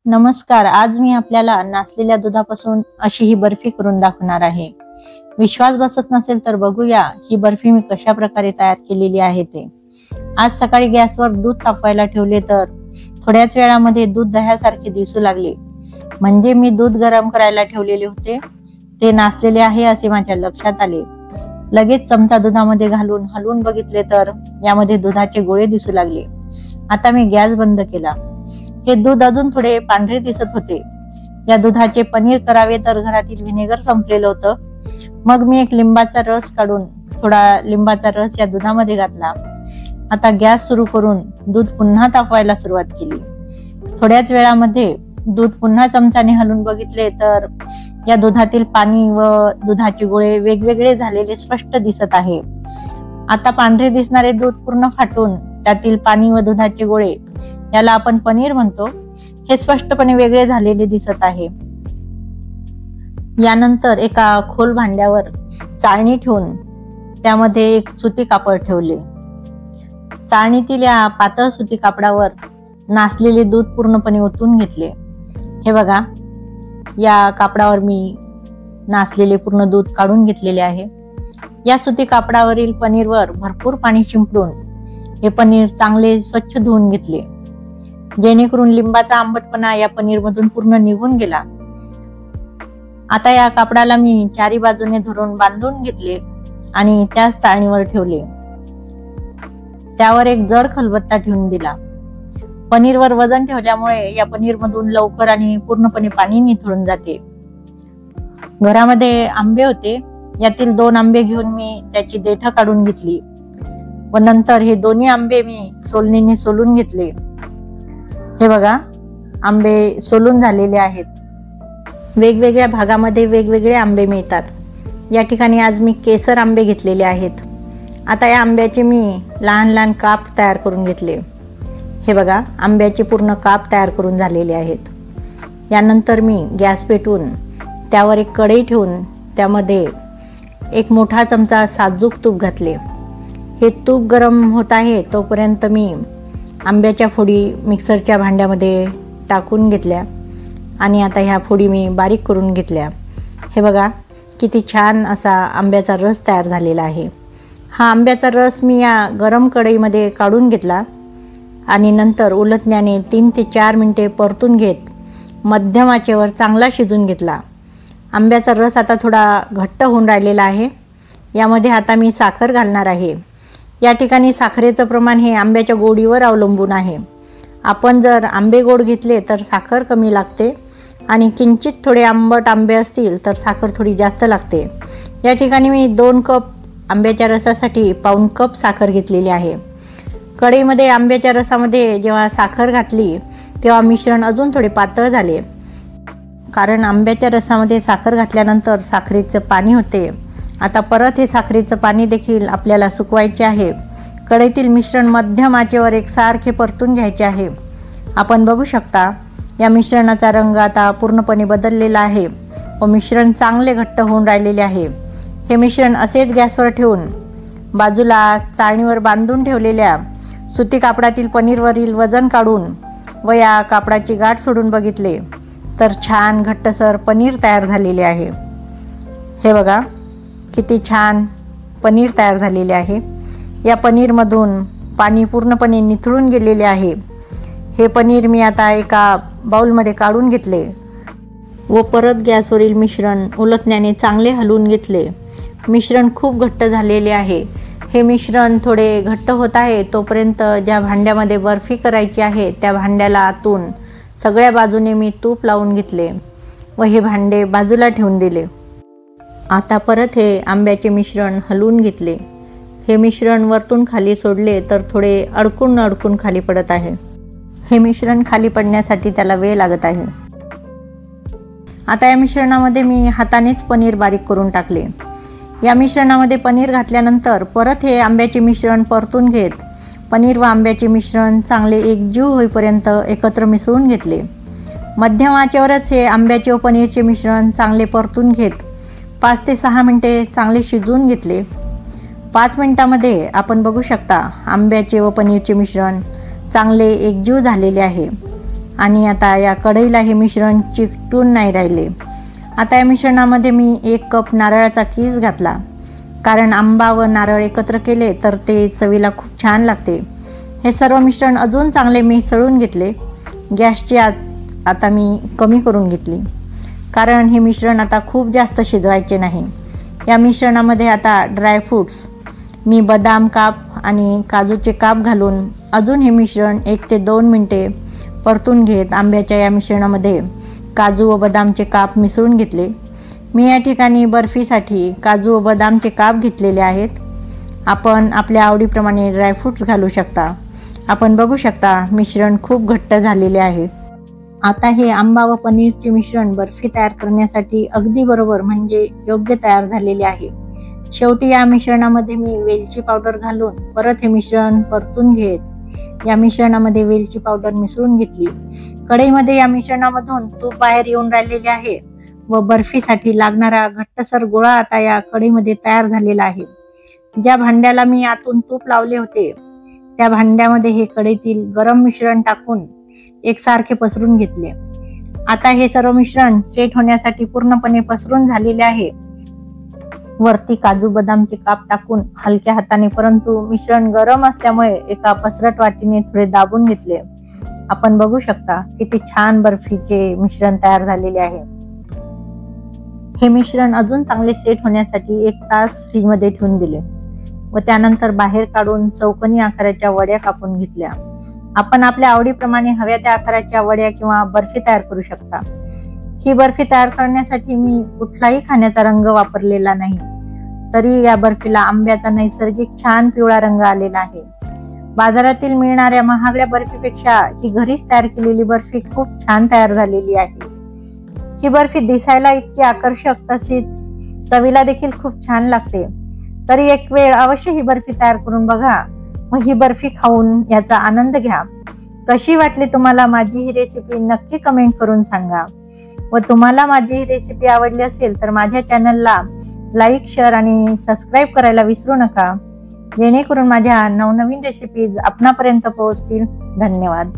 नमस्कार. आज मी आपल्याला नासलेल्या दुधापासून अशी ही बर्फी करून दाखवणार आहे. विश्वास बसत नसेल तर बघूया ही बर्फी मी कशा प्रकारे तयार केलेली आहे ते. आज सकाळी गॅसवर दूध तापवायला ठेवले तर थोड्याच वेळामध्ये दूध दह्यासारखे दिसू लागले. म्हणजे मी दूध गरम करायला ठेवलेले होते ते नासलेले आहे असे माझ्या लक्षात आले. लगेच चमचा दुधामध्ये घालून हलवून बघितले तर यामध्ये दुधाचे गोळे दिसू लागले. आता मी गॅस बंद केला. हे दूध अजून थोडे पांढरे दिसत होते. या दुधाचे पनीर करावे तर घरातील व्हिनेगर संपलेलं होतं. मग मी एक लिंबाचा रस काढून थोडा लिंबाचा रस या दुधामध्ये घातला. आता गॅस सुरू करून दूध पुन्हा तापवायला सुरुवात केली. थोड्याच वेळामध्ये दूध पुन्हा चमच्याने हलवून बघितले तर या दुधातील पाणी व दुधाचे गोळे वेगवेगळे झालेले स्पष्ट दिसत आहे. आता पांढरे दिसणारे दूध पूर्ण फाटून त्यातील पाणी व दुधाचे गोळे, याला आपण पनीर म्हणतो, हे स्पष्टपणे वेगळे झालेले दिसत आहे. यानंतर एका खोल भांड्यावर चाळणी ठेवून त्यामध्ये एक सुती कापड ठेवले. चाळणीतील या पातळ सुती कापडावर नासलेले दूध पूर्णपणे ओतून घेतले. हे बघा, या कापडावर मी नासलेले पूर्ण दूध काढून घेतलेले आहे. या सुती कापडावरील पनीरवर भरपूर पाणी शिंपडून हे पनीर चांगले स्वच्छ धुवून घेतले, जेणेकरून लिंबाचा आंबटपणा या पनीर मधून पूर्ण निघून गेला. आता या कापडाला मी चारी बाजूने धरून बांधून घेतले आणि त्याच चाळणीवर ठेवले. त्यावर एक जड खलबत्ता ठेवून दिला. पनीरवर वजन ठेवल्यामुळे या पनीर मधून लवकर आणि पूर्णपणे पाणी निथळून जाते. घरामध्ये आंबे होते. यातील 2 आंबे घेऊन मी त्याची देठ काढून घेतली व नंतर हे दोन्ही आंबे मी सोलणीने सोलून घेतले. हे बघा, आंबे सोलून झालेले आहेत. वेगवेगळ्या भागामध्ये वेगवेगळे आंबे मिळतात. या ठिकाणी आज मी केसर आंबे घेतलेले आहेत. आता या आंब्याचे मी लहान लहान काप तयार करून घेतले. हे बघा, आंब्याचे पूर्ण काप तयार करून झालेले आहेत. यानंतर मी गॅस पेटवून त्यावर एक कढई ठेवून त्यामध्ये एक मोठा चमचा साजूक तूप घातले. हे तूप गरम होत आहे तोपर्यंत मी आंब्याच्या फोडी मिक्सरच्या भांड्यामध्ये टाकून घेतल्या आणि आता ह्या फोडी मी बारीक करून घेतल्या. हे बघा, किती छान असा आंब्याचा रस तयार झालेला आहे. हा आंब्याचा रस मी या गरम कढईमध्ये काढून घेतला आणि नंतर उलटण्याने 3 ते 4 मिनिटे परतून घेत मध्यम आचेवर चांगला शिजून घेतला. आंब्याचा रस आता थोडा घट्ट होऊन राहिलेला आहे. यामध्ये आता मी साखर घालणार आहे. या ठिकाणी साखरेचं प्रमाण हे आंब्याच्या गोडीवर अवलंबून आहे. आपण जर आंबे गोड घेतले तर साखर कमी लागते आणि किंचित थोडे आंबट आंबे असतील तर साखर थोडी जास्त लागते. या ठिकाणी मी 2 कप आंब्याच्या रसासाठी 1/4 कप साखर घेतलेली आहे. कढईमध्ये आंब्याच्या रसामध्ये जेव्हा साखर घातली तेव्हा मिश्रण अजून थोडे पातळ झाले, कारण आंब्याच्या रसामध्ये साखर घातल्यानंतर साखरेचं पाणी होते. आता परत हे साखरेचं पाणी देखील आपल्याला सुकवायचे आहे. कढईतील मिश्रण मध्यम आचेवर एकसारखे परतून घ्यायचे आहे. आपण बघू शकता, या मिश्रणाचा रंग आता पूर्णपणे बदललेला आहे व मिश्रण चांगले घट्ट होऊन राहिलेले आहे. हे मिश्रण असेच गॅसवर ठेवून बाजूला चाळणीवर बांधून ठेवलेल्या सुती कापडातील पनीरवरील वजन काढून व या कापडाची गाठ सोडून बघितले तर छान घट्टसर पनीर तयार झालेले आहे. हे बघा, किती छान पनीर तयार झालेले आहे. या पनीरमधून पाणी पूर्णपणे निथळून गेलेले आहे. हे पनीर मी आता एका बाउलमध्ये काढून घेतले व परत गॅसवरील मिश्रण उलटण्याने चांगले हलवून घेतले. मिश्रण खूप घट्ट झालेले आहे. हे मिश्रण थोडे घट्ट होत आहे तोपर्यंत ज्या भांड्यामध्ये बर्फी करायची आहे त्या भांड्याला आतून सगळ्या बाजूने मी तूप लावून घेतले व हे भांडे बाजूला ठेवून दिले. आता परत हे आंब्याचे मिश्रण हलवून घेतले. हे मिश्रण वरतून खाली सोडले तर थोडे अडकून अडकून खाली पडत आहे. हे मिश्रण खाली पडण्यासाठी त्याला वेळ लागत आहे. आता या मिश्रणामध्ये मी हातानेच पनीर बारीक करून टाकले. या मिश्रणामध्ये पनीर घातल्यानंतर परत हे आंब्याचे मिश्रण परतून घेत पनीर व आंब्याचे मिश्रण चांगले एकजीव होईपर्यंत एकत्र मिसळून घेतले. मध्यम आचेवरच हे आंब्याचे व पनीरचे मिश्रण चांगले परतून घेत 5 ते 6 मिनिटे चांगले शिजवून घेतले. 5 मिनिटांमध्ये आपण बघू शकता आंब्याचे व पनीरचे मिश्रण चांगले एकजीव झालेले आहे. आणि आता या कढईला हे मिश्रण चिकटून नाही राहिले. आता या मिश्रणामध्ये मी 1 कप नारळाचा कीस घातला, कारण आंबा व नारळ एकत्र केले तर ते चवीला खूप छान लागते. हे सर्व मिश्रण अजून चांगले मिसळून घेतले. गॅसची आच आता मी कमी करून घेतली, कारण हे मिश्रण आता खूप जास्त शिजवायचे नाही. या मिश्रणामध्ये आता ड्रायफ्रूट्स मी बदाम काप आणि काजूचे काप घालून अजून हे मिश्रण 1 ते 2 मिनिटे परतून घेत आंब्याच्या या मिश्रणामध्ये काजू व बदामचे काप मिसळून घेतले. मी या ठिकाणी बर्फीसाठी काजू व बदामचे काप घेतलेले आहेत. आपण आपल्या आवडीप्रमाणे ड्रायफ्रूट्स घालू शकता. आपण बघू शकता मिश्रण खूप घट्ट झालेले आहे. आता हे आंबा व पनीरचे मिश्रण बर्फी तयार करण्यासाठी अगदी बरोबर म्हणजे योग्य तयार झालेले आहे. शेवटी या मिश्रणामध्ये मी वेलची पावडर घालून परत हे मिश्रण परतून घेत या मिश्रणामध्ये वेलची पावडर मिसळून घेतली. कढईमध्ये या मिश्रणामधून तूप बाहेर येऊन राहिलेले आहे व बर्फीसाठी लागणारा घट्टसर गोळा आता या कढईमध्ये तयार झालेला आहे. ज्या भांड्याला मी आतून तूप लावले होते त्या भांड्यामध्ये हे कढईतील गरम मिश्रण टाकून एकसारखे पसरून घेतले. आता हे सर्व मिश्रण सेट होण्यासाठी पूर्णपणे पसरून झालेले आहे. वरती काजू बदामचे काप टाकून हलक्या हाताने, परंतु मिश्रण गरम असल्यामुळे एका पसरट वाटीने थोडे दाबून घेतले. आपण बघू शकता किती छान बर्फीचे मिश्रण तयार झालेले आहे. हे मिश्रण अजून चांगले सेट होण्यासाठी 1 तास फ्रीजमध्ये ठेवून दिले व त्यानंतर बाहेर काढून चौकोनी आकाराच्या वड्या कापून घेतल्या. आपण आपल्या आवडीप्रमाणे हव्या त्या आकाराच्या वड्या किंवा बर्फी तयार करू शकता. ही बर्फी तयार करण्यासाठी मी कुठलाही खाण्याचा रंग वापरलेला नाही, तरी या बर्फीला आंब्याचा नैसर्गिक छान पिवळा रंग आलेला आहे. बाजारातील मिळणाऱ्या महागड्या बर्फीपेक्षा ही घरीच तयार केलेली बर्फी खूप छान तयार झालेली आहे. ही बर्फी दिसायला इतकी आकर्षक तशीच चवीला देखील खूप छान लागते. तरी एक वेळ अवश्य ही बर्फी तयार करून बघा व ही बर्फी खाऊन याचा आनंद घ्या. कशी वाटली तुम्हाला माझी ही रेसिपी नक्की कमेंट करून सांगा. व तुम्हाला माझी ही रेसिपी आवडली असेल तर माझ्या चॅनलला लाईक, शेअर आणि सबस्क्राईब करायला विसरू नका, जेणेकरून माझ्या नवनवीन रेसिपीज आपणापर्यंत पोहोचतील. धन्यवाद.